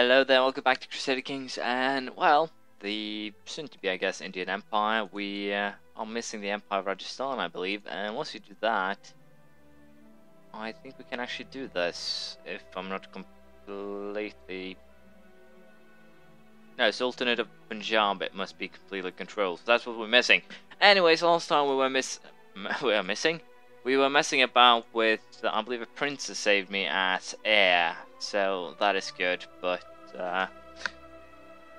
Hello there, welcome back to Crusader Kings, and well, the soon-to-be, I guess, Indian Empire. We are missing the Empire of Rajasthan, I believe, and once we do that, I think we can actually do this, if I'm not completely... No, Sultanate of Punjab, it must be completely controlled, so that's what we're missing. Anyways, last time we were messing about with, I believe a princess saved me as heir, so that is good, but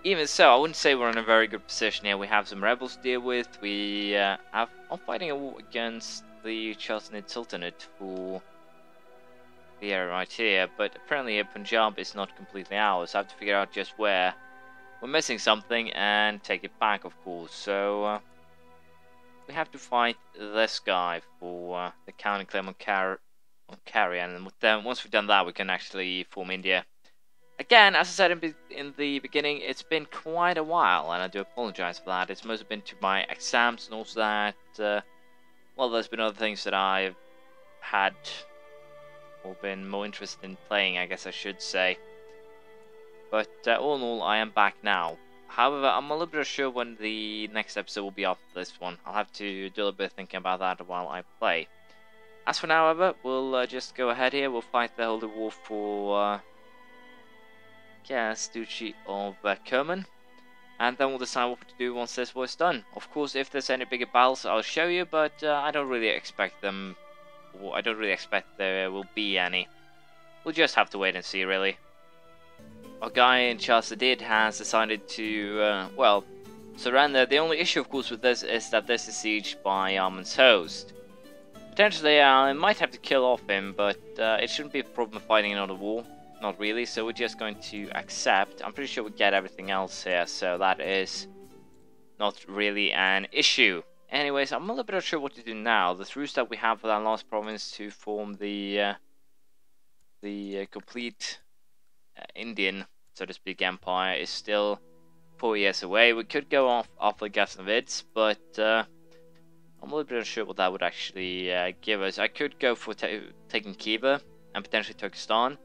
even so, I wouldn't say we're in a very good position here. We have some rebels to deal with. I'm fighting a war against the Chaltanid Sultanate for the area right here, but apparently Punjab is not completely ours. I have to figure out just where we're missing something and take it back, of course. So we have to fight this guy for the county claim on Carrion, and then once we've done that, we can actually form India. Again, as I said in the beginning, it's been quite a while, and I do apologize for that. It's mostly been to my exams, and also that, well, there's been other things that I've had, or been more interested in playing, I guess I should say. But all in all, I am back now. However, I'm a little bit unsure when the next episode will be after this one. I'll have to do a little bit of thinking about that while I play. As for now, however, we'll just go ahead here. We'll fight the Holy War for Duchy of Kerman, and then we'll decide what to do once this war is done. Of course, if there's any bigger battles, I'll show you, but I don't really expect them. I don't really expect there will be any. We'll just have to wait and see, really. Our guy in Crusader has decided to, well, surrender. The only issue, of course, with this is that this is sieged by Armin's host. Potentially, I might have to kill off him, but it shouldn't be a problem fighting another war. Not really, so we're just going to accept. I'm pretty sure we get everything else here, so that is not really an issue. Anyways, I'm a little bit unsure what to do now. The truce that we have with our last province to form the complete Indian, so to speak, empire is still 4 years away. We could go off the Ghaznavids, but I'm a little bit unsure what that would actually give us. I could go for taking Khiva and potentially Turkestan,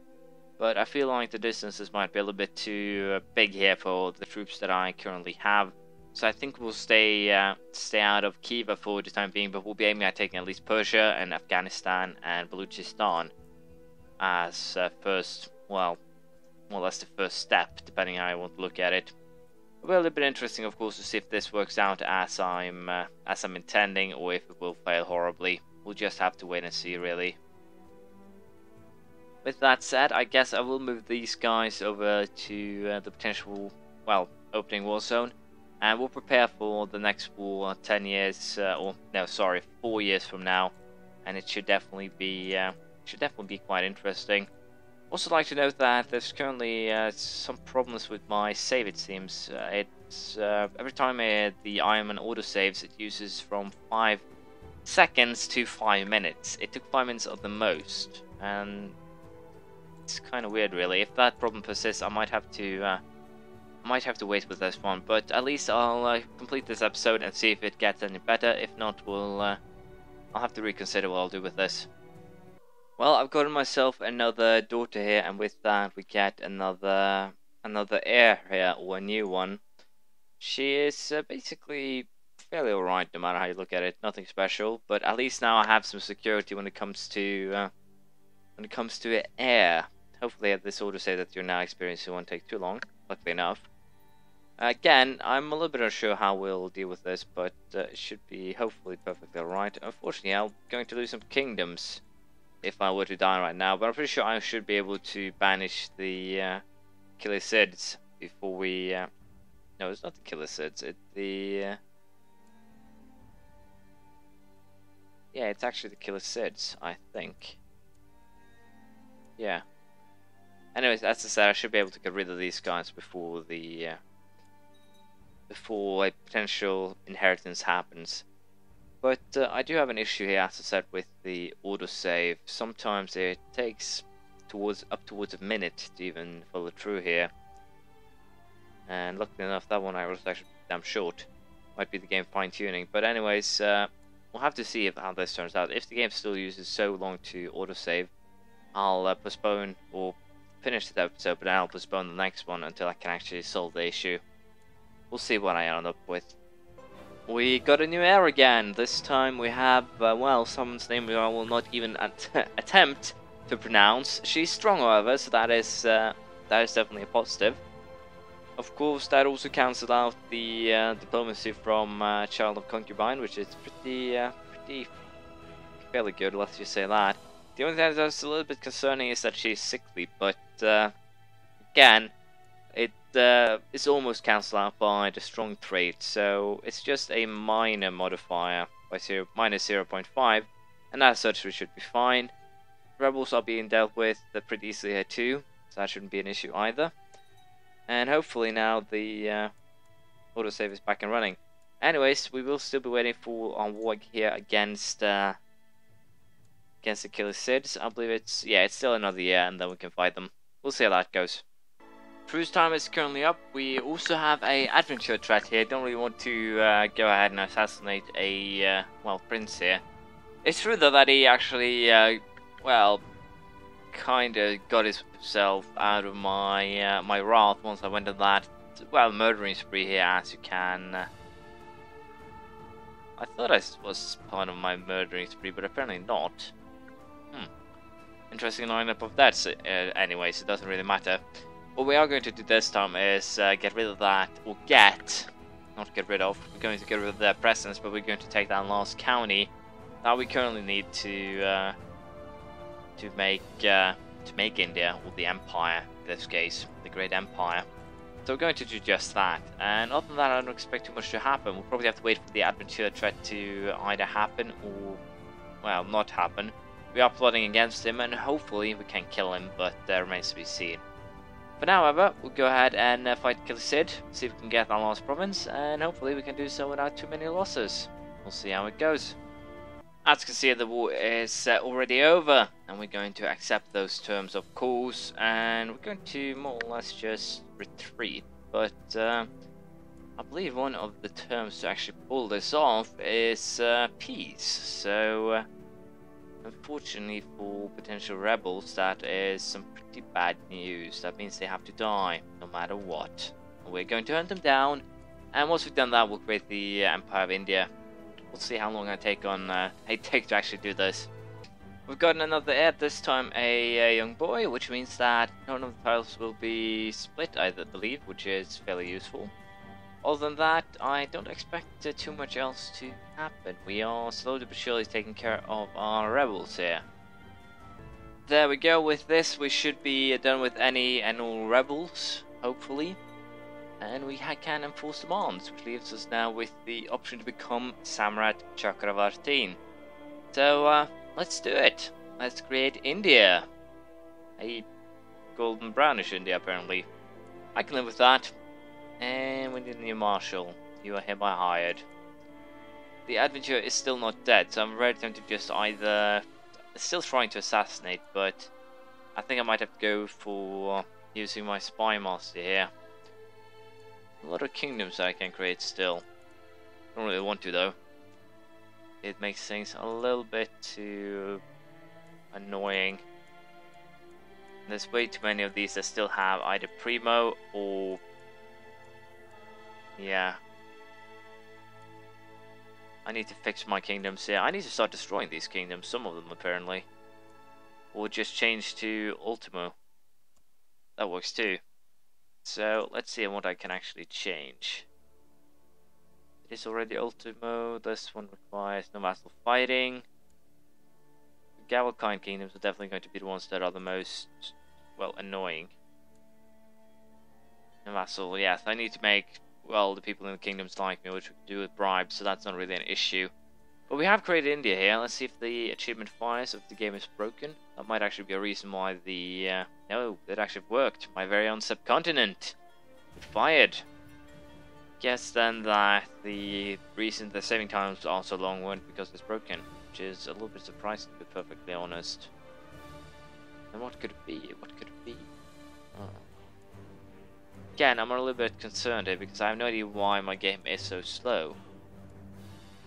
but I feel like the distances might be a little bit too big here for the troops that I currently have. So I think we'll stay out of Khiva for the time being, but we'll be aiming at taking at least Persia and Afghanistan and Balochistan as first, well, more or less the first step, depending how I want to look at it. It will be a bit interesting, of course, to see if this works out as I'm intending, or if it will fail horribly. We'll just have to wait and see, really. With that said, I guess I will move these guys over to the potential, well, opening war zone, and we'll prepare for the next war 10 years, or no, sorry, 4 years from now, and it should definitely be quite interesting. Also, like to note that there's currently some problems with my save. It seems it's every time the Ironman auto saves, it uses from 5 seconds to 5 minutes. It took 5 minutes at the most, and it's kind of weird, really. If that problem persists, I might have to wait with this one. But at least I'll complete this episode and see if it gets any better. If not, I'll have to reconsider what I'll do with this. Well, I've gotten myself another daughter here, and with that we get another heir here, or a new one. She is basically fairly alright, no matter how you look at it. Nothing special, but at least now I have some security when it comes to an heir. Hopefully this autosave that you're now experiencing won't take too long, luckily enough. Again, I'm a little bit unsure how we'll deal with this, but it should be hopefully perfectly alright. Unfortunately, I'm going to lose some kingdoms if I were to die right now, but I'm pretty sure I should be able to banish the Khilisids before we... no, it's not the Khilisids, it's the... yeah, it's actually the Khilisids, I think. Yeah. Anyways, as I said, I should be able to get rid of these guys before the before a potential inheritance happens. But I do have an issue here, as I said, with the autosave. Sometimes it takes up towards a minute to even follow through here. And luckily enough, that one I was actually damn short. Might be the game fine-tuning. But anyways, we'll have to see how this turns out. If the game still uses so long to autosave, I'll postpone or finish this episode, but I'll postpone the next one until I can actually solve the issue. We'll see what I end up with. We got a new heir again. This time we have, well, someone's name I will not even attempt to pronounce. She's strong, however, so that is definitely a positive. Of course, that also cancels out the diplomacy from Child of Concubine, which is pretty fairly good, let's just say that. The only thing that's a little bit concerning is that she's sickly, but again, it's almost cancelled out by the strong trait, so it's just a minor modifier by minus 0.5, and as such we should be fine. Rebels are being dealt with pretty easily here too, so that shouldn't be an issue either. And hopefully now the autosave is back and running. Anyways, we will still be waiting for our war here against the Crusaders. I believe it's still another year, and then we can fight them. We'll see how that goes. Cruise time is currently up. We also have a adventure threat here. Don't really want to go ahead and assassinate a prince here. It's true though that he actually kind of got himself out of my my wrath once I went on that murdering spree here, as you can. I thought I was part of my murdering spree, but apparently not. Interesting lineup of that. Anyways, it doesn't really matter. What we are going to do this time is get rid of that, or not get rid of. We're going to get rid of their presence, but we're going to take that last county that we currently need to make India, or the Empire in this case, the Great Empire. So we're going to do just that, and other than that I don't expect too much to happen. We'll probably have to wait for the adventure threat to either happen or, well, not happen. We are plotting against him, and hopefully we can kill him, but that remains to be seen. For now, however, we'll go ahead and fight Crusader, see if we can get our last province, and hopefully we can do so without too many losses. We'll see how it goes. As you can see, the war is already over, and we're going to accept those terms, of course, and we're going to more or less just retreat. But I believe one of the terms to actually pull this off is peace. So unfortunately for potential rebels, that is some pretty bad news. That means they have to die, no matter what. We're going to hunt them down, and once we've done that, we'll create the Empire of India. We'll see how long I take to actually do this. We've gotten another heir, this time a young boy, which means that none of the titles will be split, I believe, which is fairly useful. Other than that, I don't expect too much else to happen. We are slowly but surely taking care of our rebels here. There we go. With this, we should be done with any and all rebels, hopefully. And we can enforce demands, which leaves us now with the option to become Samrat Chakravartin. So, let's do it. Let's create India. A golden brownish India, apparently. I can live with that. And we need a new marshal. You are hereby hired. The adventurer is still not dead, so I'm very tempted to just either... Still trying to assassinate, but I think I might have to go for using my spy master here. A lot of kingdoms I can create still. Don't really want to though. It makes things a little bit too annoying. There's way too many of these that still have either Primo or... yeah. I need to fix my kingdoms here. I need to start destroying these kingdoms, some of them apparently. Or just change to Ultimo. That works too. So let's see what I can actually change. It is already Ultimo. This one requires no vassal fighting. The Gavelkind kingdoms are definitely going to be the ones that are the most, well, annoying. No vassal, yes. I need to make, well, the people in the kingdoms like me, which we can do with bribes, so that's not really an issue. But we have created India here. Let's see if the achievement fires, if the game is broken. That might actually be a reason why the... no, it actually worked. My very own Subcontinent. It fired. Guess then that the reason the saving times are so long weren't because it's broken. Which is a little bit surprising, to be perfectly honest. And what could it be? What could it be? Oh. Again, I'm a little bit concerned here because I have no idea why my game is so slow.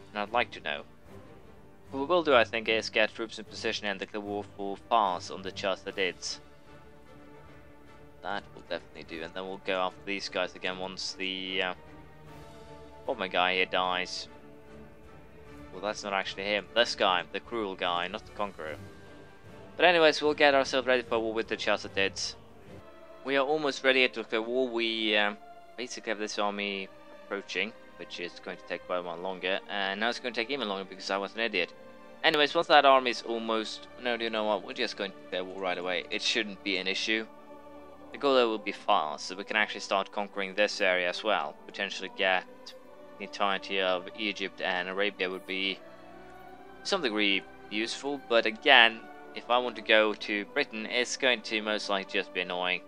And I'd like to know. What we will do, I think, is get troops in position and declare war for Fars on the Crusaders. That will definitely do, and then we'll go after these guys again once the bomber guy here dies. Well, that's not actually him. This guy, the cruel guy, not the conqueror. But anyways, we'll get ourselves ready for war with the Chalcidids. We are almost ready to declare war. We basically have this army approaching, which is going to take quite a while longer, and now it's going to take even longer because I was an idiot. Anyways, once that army is almost... No, you know what? We're just going to declare war right away. It shouldn't be an issue. The goal there will be fast, so we can actually start conquering this area as well. Potentially get the entirety of Egypt and Arabia would be to some degree useful, but again, if I want to go to Britain, it's going to most likely just be annoying.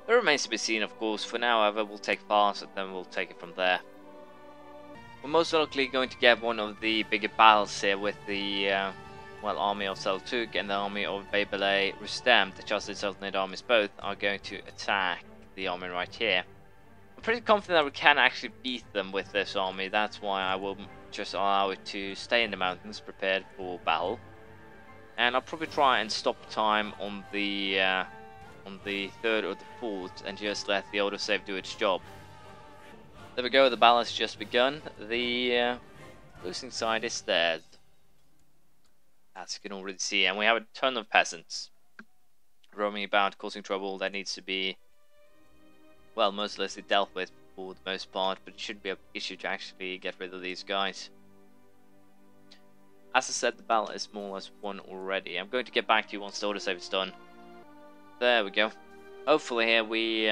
It remains to be seen, of course. For now, however, we'll take fast, and then we'll take it from there. We're most likely going to get one of the bigger battles here with the army of Seljuk and the army of Baybele Rustem. The Chalcid Sultanate armies both are going to attack the army right here. I'm pretty confident that we can actually beat them with this army. That's why I will just allow it to stay in the mountains, prepared for battle. And I'll probably try and stop time on the third or the fourth, and just let the autosave do its job. There we go. The battle has just begun. The losing side is theirs, as you can already see, and we have a ton of peasants roaming about, causing trouble. That needs to be, well, mostly dealt with for the most part, but it should be an issue to actually get rid of these guys. As I said, the battle is more or less won already. I'm going to get back to you once the autosave is done. There we go. Hopefully here we...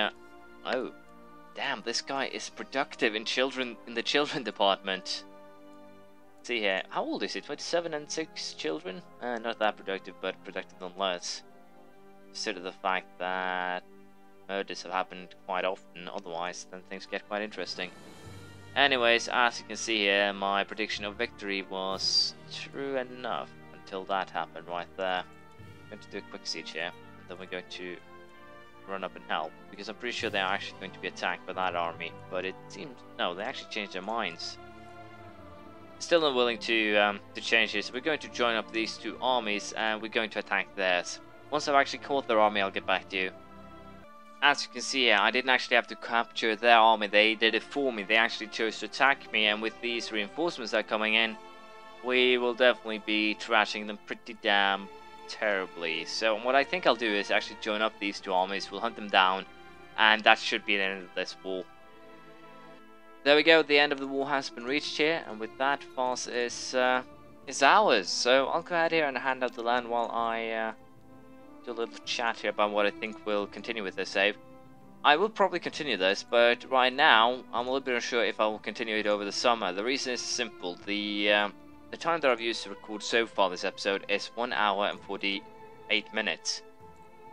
oh, damn, this guy is productive in the children department. Let's see here. How old is he? 27 and 6 children? Not that productive, but productive nonetheless. Consider the fact that murders have happened quite often, otherwise then things get quite interesting. Anyways, as you can see here, my prediction of victory was true enough until that happened right there. I'm going to do a quick siege here, and then we're going to run up and help, because I'm pretty sure they're actually going to be attacked by that army, but it seems... no, they actually changed their minds. Still not willing to change this. We're going to join up these two armies, and we're going to attack theirs. Once I've actually caught their army, I'll get back to you. As you can see here, I didn't actually have to capture their army, they did it for me. They actually chose to attack me, and with these reinforcements that are coming in, we will definitely be trashing them pretty damn terribly. So what I think I'll do is actually join up these two armies, we'll hunt them down, and that should be the end of this war. There we go, the end of the war has been reached here, and with that, Fars is ours. So I'll go ahead here and hand out the land while I do a little chat here about what I think will continue with this save. I will probably continue this, but right now I'm a little bit unsure if I will continue it over the summer. The reason is simple. The time that I've used to record so far this episode is 1 hour and 48 minutes.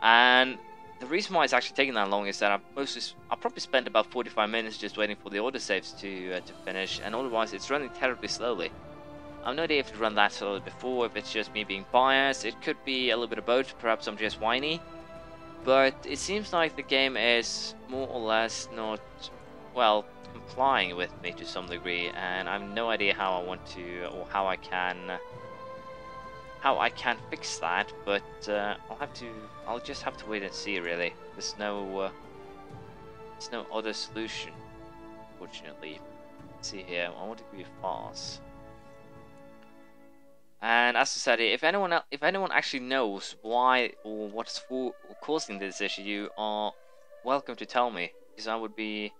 And the reason why it's actually taking that long is that I've probably spent about 45 minutes just waiting for the autosaves to finish, and otherwise it's running terribly slowly. I have no idea if it ran that slowly before, if it's just me being biased. It could be a little bit of both, perhaps I'm just whiny. But it seems like the game is more or less not, well, complying with me to some degree, and I have no idea how I want to, or how I can fix that, but I'll just have to wait and see, really. There's no other solution, fortunately. Let's see here, I want to give you fast. And as I said, if anyone actually knows why or what's causing this issue, you are welcome to tell me, because I would be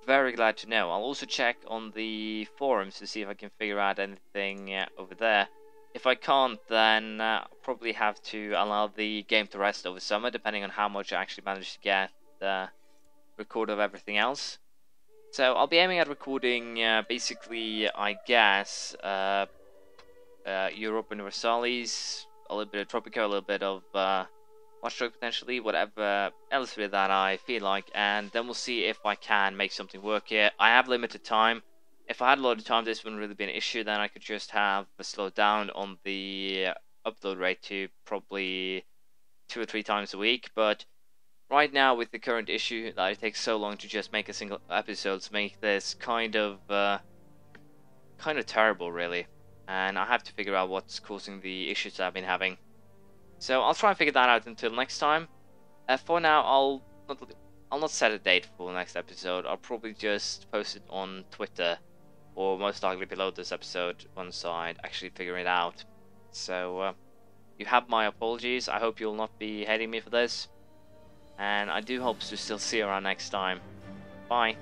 very glad to know. I'll also check on the forums to see if I can figure out anything over there. If I can't, then I'll probably have to allow the game to rest over summer, depending on how much I actually manage to get record of everything else. So I'll be aiming at recording basically, I guess, Europe Universalis, a little bit of Tropico, a little bit of Watchdog potentially, whatever else that I feel like, and then we'll see if I can make something work here. I have limited time. If I had a lot of time, this wouldn't really be an issue. Then I could just have slowed down on the upload rate to probably 2 or 3 times a week. But right now, with the current issue that it takes so long to just make a single episode, make this kind of terrible, really. And I have to figure out what's causing the issues that I've been having. So I'll try and figure that out until next time. For now, I'll I'll not set a date for the next episode. I'll probably just post it on Twitter, or most likely below this episode once I actually figure it out. So you have my apologies. I hope you'll not be hating me for this, and I do hope to still see you around next time. Bye.